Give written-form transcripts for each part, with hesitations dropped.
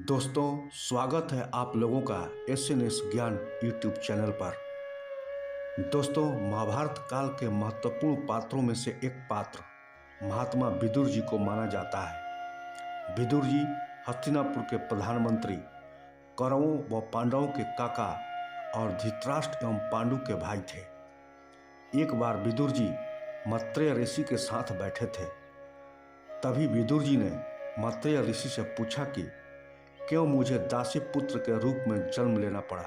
दोस्तों, स्वागत है आप लोगों का एस ज्ञान यूट्यूब चैनल पर। दोस्तों, महाभारत काल के महत्वपूर्ण पात्रों में से एक पात्र महात्मा विदुर जी को माना जाता है। विदुर जी हस्तिनापुर के प्रधानमंत्री, कौरवों व पांडवों के काका और धृतराष्ट्र एवं पांडु के भाई थे। एक बार विदुर जी मैत्रेय ऋषि के साथ बैठे थे। तभी विदुर जी ने मैत्रेय ऋषि से पूछा कि क्यों मुझे दासी पुत्र के रूप में जन्म लेना पड़ा।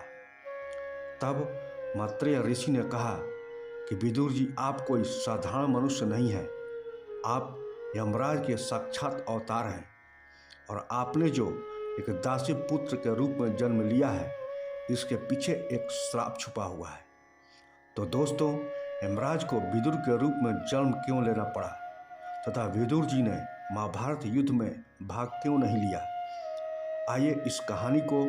तब मैत्रेय ऋषि ने कहा कि विदुर जी, आप कोई साधारण मनुष्य नहीं हैं, आप यमराज के साक्षात अवतार हैं और आपने जो एक दासी पुत्र के रूप में जन्म लिया है, इसके पीछे एक श्राप छुपा हुआ है। तो दोस्तों, यमराज को विदुर के रूप में जन्म क्यों लेना पड़ा तथा विदुर जी ने महाभारत युद्ध में भाग क्यों नहीं लिया, आइए इस कहानी को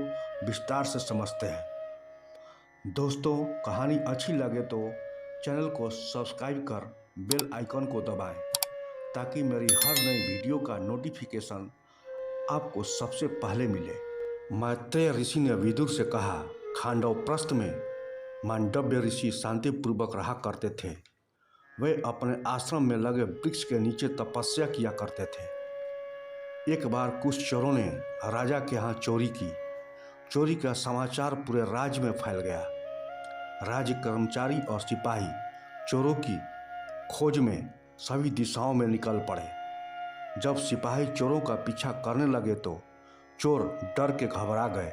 विस्तार से समझते हैं। दोस्तों, कहानी अच्छी लगे तो चैनल को सब्सक्राइब कर बेल आइकन को दबाएं ताकि मेरी हर नई वीडियो का नोटिफिकेशन आपको सबसे पहले मिले। मैत्रेय ऋषि ने विदुर से कहा, खांडवप्रस्थ में मांडव्य ऋषि शांतिपूर्वक रहा करते थे। वे अपने आश्रम में लगे वृक्ष के नीचे तपस्या किया करते थे। एक बार कुछ चोरों ने राजा के यहाँ चोरी की। चोरी का समाचार पूरे राज्य में फैल गया। राज्य कर्मचारी और सिपाही चोरों की खोज में सभी दिशाओं में निकल पड़े। जब सिपाही चोरों का पीछा करने लगे तो चोर डर के घबरा गए।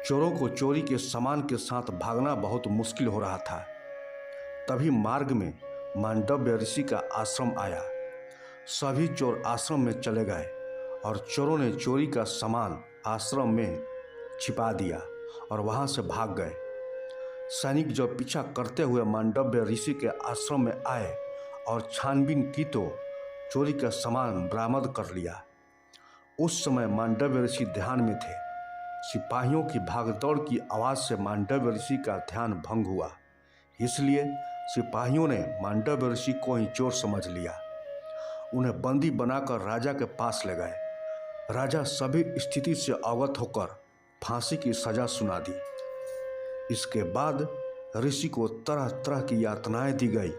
चोरों को चोरी के सामान के साथ भागना बहुत मुश्किल हो रहा था। तभी मार्ग में मांडव्य ऋषि का आश्रम आया। सभी चोर आश्रम में चले गए और चोरों ने चोरी का सामान आश्रम में छिपा दिया और वहां से भाग गए। सैनिक जब पीछा करते हुए मांडव्य ऋषि के आश्रम में आए और छानबीन की तो चोरी का सामान बरामद कर लिया। उस समय मांडव्य ऋषि ध्यान में थे। सिपाहियों की भागदौड़ की आवाज़ से मांडव्य ऋषि का ध्यान भंग हुआ, इसलिए सिपाहियों ने मांडव्य ऋषि को ही चोर समझ लिया। उन्हें बंदी बनाकर राजा के पास ले गए। राजा सभी स्थिति से अवगत होकर फांसी की सजा सुना दी। इसके बाद ऋषि को तरह तरह की यातनाएं दी गई।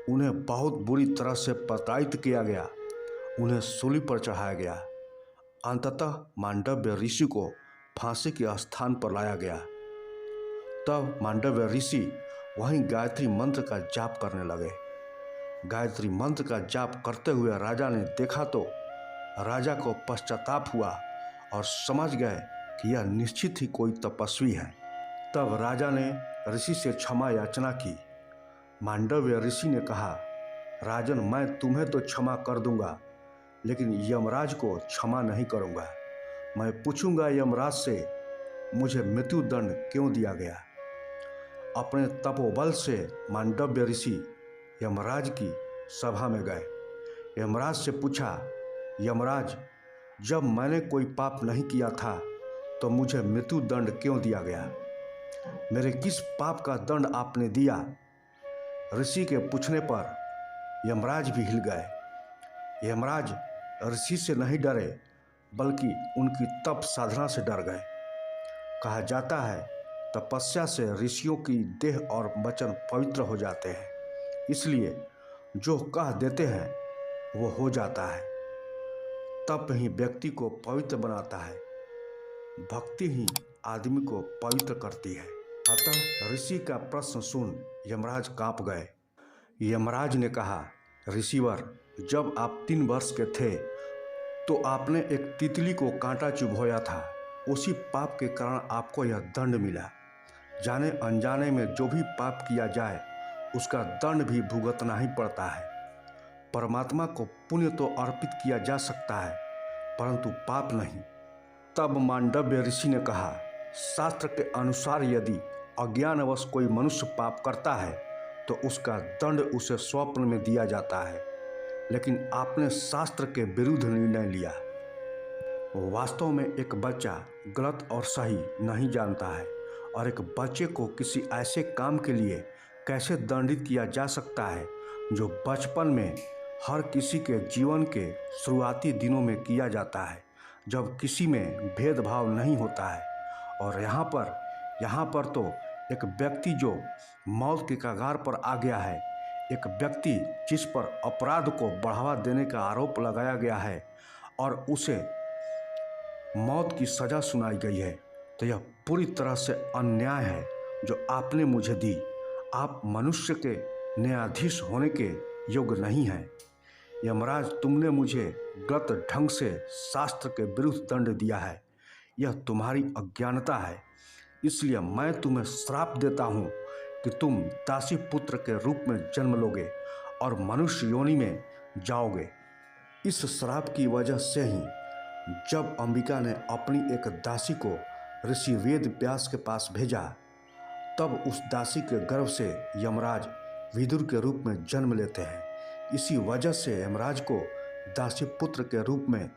उन्हें बहुत बुरी तरह से प्रताड़ित किया गया। उन्हें सूली पर चढ़ाया गया। अंततः मांडव्य ऋषि को फांसी के स्थान पर लाया गया। तब मांडव्य ऋषि वहीं गायत्री मंत्र का जाप करने लगे। गायत्री मंत्र का जाप करते हुए राजा ने देखा तो राजा को पश्चाताप हुआ और समझ गए कि यह निश्चित ही कोई तपस्वी है। तब राजा ने ऋषि से क्षमा याचना की। मांडव्य ऋषि ने कहा, राजन, मैं तुम्हें तो क्षमा कर दूंगा, लेकिन यमराज को क्षमा नहीं करूंगा। मैं पूछूंगा यमराज से मुझे मृत्यु दंड क्यों दिया गया। अपने तपोबल से मांडव्य ऋषि यमराज की सभा में गए। यमराज से पूछा, यमराज, जब मैंने कोई पाप नहीं किया था तो मुझे मृत्यु दंड क्यों दिया गया? मेरे किस पाप का दंड आपने दिया? ऋषि के पूछने पर यमराज भी हिल गए। यमराज ऋषि से नहीं डरे बल्कि उनकी तप साधना से डर गए। कहा जाता है, तपस्या से ऋषियों की देह और वचन पवित्र हो जाते हैं, इसलिए जो कह देते हैं वो हो जाता है। तप ही व्यक्ति को पवित्र बनाता है। भक्ति ही आदमी को पवित्र करती है। अतः ऋषि का प्रश्न सुन यमराज कांप गए। यमराज ने कहा, ऋषिवर, जब आप 3 वर्ष के थे तो आपने एक तितली को कांटा चुभोया था। उसी पाप के कारण आपको यह दंड मिला। जाने अनजाने में जो भी पाप किया जाए उसका दंड भी भुगतना ही पड़ता है। परमात्मा को पुण्य तो अर्पित किया जा सकता है, परंतु पाप नहीं। तब मांडव्य ऋषि ने कहा, शास्त्र के अनुसार यदि अज्ञानवश कोई मनुष्य पाप करता है तो उसका दंड उसे स्वप्न में दिया जाता है, लेकिन आपने शास्त्र के विरुद्ध निर्णय लिया। वास्तव में एक बच्चा गलत और सही नहीं जानता है और एक बच्चे को किसी ऐसे काम के लिए कैसे दंडित किया जा सकता है जो बचपन में हर किसी के जीवन के शुरुआती दिनों में किया जाता है, जब किसी में भेदभाव नहीं होता है। और यहाँ पर तो एक व्यक्ति जो मौत के कगार पर आ गया है, एक व्यक्ति जिस पर अपराध को बढ़ावा देने का आरोप लगाया गया है और उसे मौत की सज़ा सुनाई गई है, तो यह पूरी तरह से अन्याय है जो आपने मुझे दी। आप मनुष्य के न्यायाधीश होने के योग्य नहीं हैं। यमराज, तुमने मुझे गलत ढंग से शास्त्र के विरुद्ध दंड दिया है। यह तुम्हारी अज्ञानता है। इसलिए मैं तुम्हें श्राप देता हूँ कि तुम दासी पुत्र के रूप में जन्म लोगे और मनुष्य योनि में जाओगे। इस श्राप की वजह से ही जब अंबिका ने अपनी एक दासी को ऋषि वेद व्यास के पास भेजा, तब उस दासी के गर्भ से यमराज विदुर के रूप में जन्म लेते हैं। इसी वजह से यमराज को दासी पुत्र के रूप में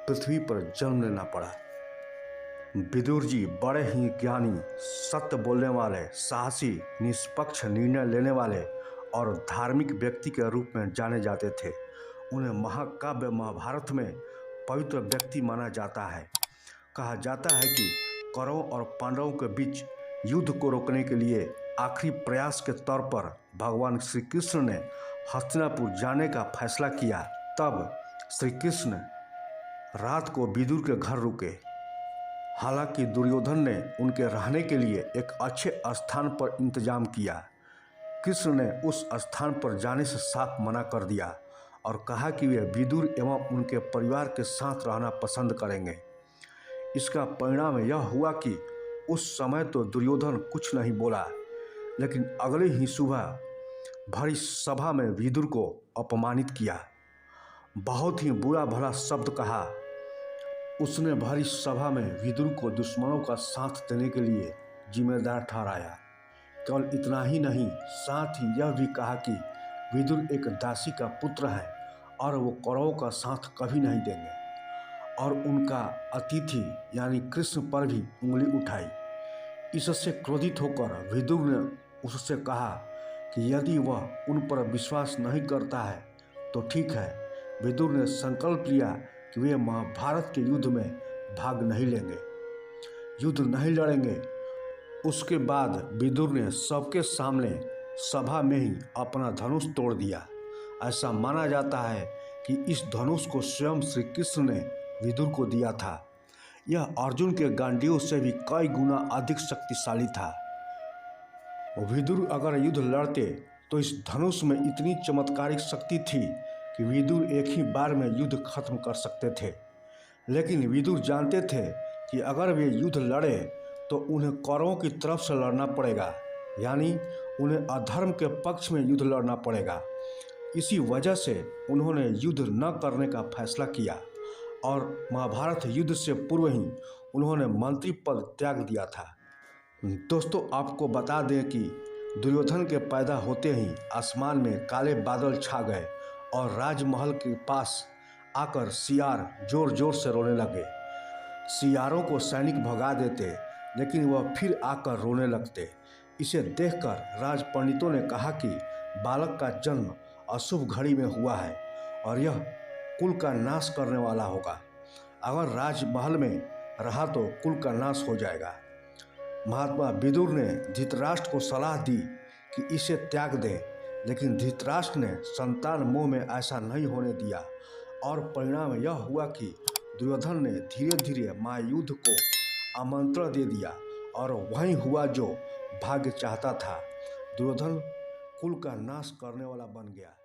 पृथ्वी पर जन्म लेना पड़ा। विदुर जी बड़े ही ज्ञानी, सत्य बोलने वाले, साहसी, निष्पक्ष निर्णय लेने वाले और धार्मिक व्यक्ति के रूप में जाने जाते थे। उन्हें महाकाव्य महाभारत में पवित्र व्यक्ति माना जाता है। कहा जाता है कि कौरवों और पांडवों के बीच युद्ध को रोकने के लिए आखिरी प्रयास के तौर पर भगवान श्री कृष्ण ने हस्तिनापुर जाने का फैसला किया। तब श्री कृष्ण रात को विदुर के घर रुके। हालांकि दुर्योधन ने उनके रहने के लिए एक अच्छे स्थान पर इंतजाम किया। कृष्ण ने उस स्थान पर जाने से साफ मना कर दिया और कहा कि वे विदुर एवं उनके परिवार के साथ रहना पसंद करेंगे। इसका परिणाम यह हुआ कि उस समय तो दुर्योधन कुछ नहीं बोला, लेकिन अगले ही सुबह भरी सभा में विदुर को अपमानित किया। बहुत ही बुरा भला शब्द कहा। उसने भरी सभा में विदुर को दुश्मनों का साथ देने के लिए जिम्मेदार ठहराया। केवल इतना ही नहीं, साथ ही यह भी कहा कि विदुर एक दासी का पुत्र है और वो कौरवों का साथ कभी नहीं देंगे, और उनका अतिथि यानी कृष्ण पर भी उंगली उठाई। इससे क्रोधित होकर विदुर ने उससे कहा कि यदि वह उन पर विश्वास नहीं करता है तो ठीक है। विदुर ने संकल्प लिया कि वे महाभारत के युद्ध में भाग नहीं लेंगे, युद्ध नहीं लड़ेंगे। उसके बाद विदुर ने सबके सामने सभा में ही अपना धनुष तोड़ दिया। ऐसा माना जाता है कि इस धनुष को स्वयं श्री कृष्ण ने विदुर को दिया था। यह अर्जुन के गांडीव से भी कई गुना अधिक शक्तिशाली था। विदुर अगर युद्ध लड़ते तो इस धनुष में इतनी चमत्कारिक शक्ति थी कि विदुर एक ही बार में युद्ध खत्म कर सकते थे। लेकिन विदुर जानते थे कि अगर वे युद्ध लड़े तो उन्हें कौरवों की तरफ से लड़ना पड़ेगा, यानी उन्हें अधर्म के पक्ष में युद्ध लड़ना पड़ेगा। इसी वजह से उन्होंने युद्ध न करने का फैसला किया और महाभारत युद्ध से पूर्व ही उन्होंने मंत्री पद त्याग दिया था। दोस्तों, आपको बता दें कि दुर्योधन के पैदा होते ही आसमान में काले बादल छा गए और राजमहल के पास आकर सियार जोर जोर से रोने लगे। सियारों को सैनिक भगा देते, लेकिन वह फिर आकर रोने लगते। इसे देखकर राज पंडितों ने कहा कि बालक का जन्म अशुभ घड़ी में हुआ है और यह कुल का नाश करने वाला होगा। अगर राजमहल में रहा तो कुल का नाश हो जाएगा। महात्मा विदुर ने धृतराष्ट्र को सलाह दी कि इसे त्याग दें, लेकिन धृतराष्ट्र ने संतान मोह में ऐसा नहीं होने दिया और परिणाम यह हुआ कि दुर्योधन ने धीरे धीरे महायुद्ध को आमंत्रण दे दिया और वही हुआ जो भाग्य चाहता था। दुर्योधन कुल का नाश करने वाला बन गया।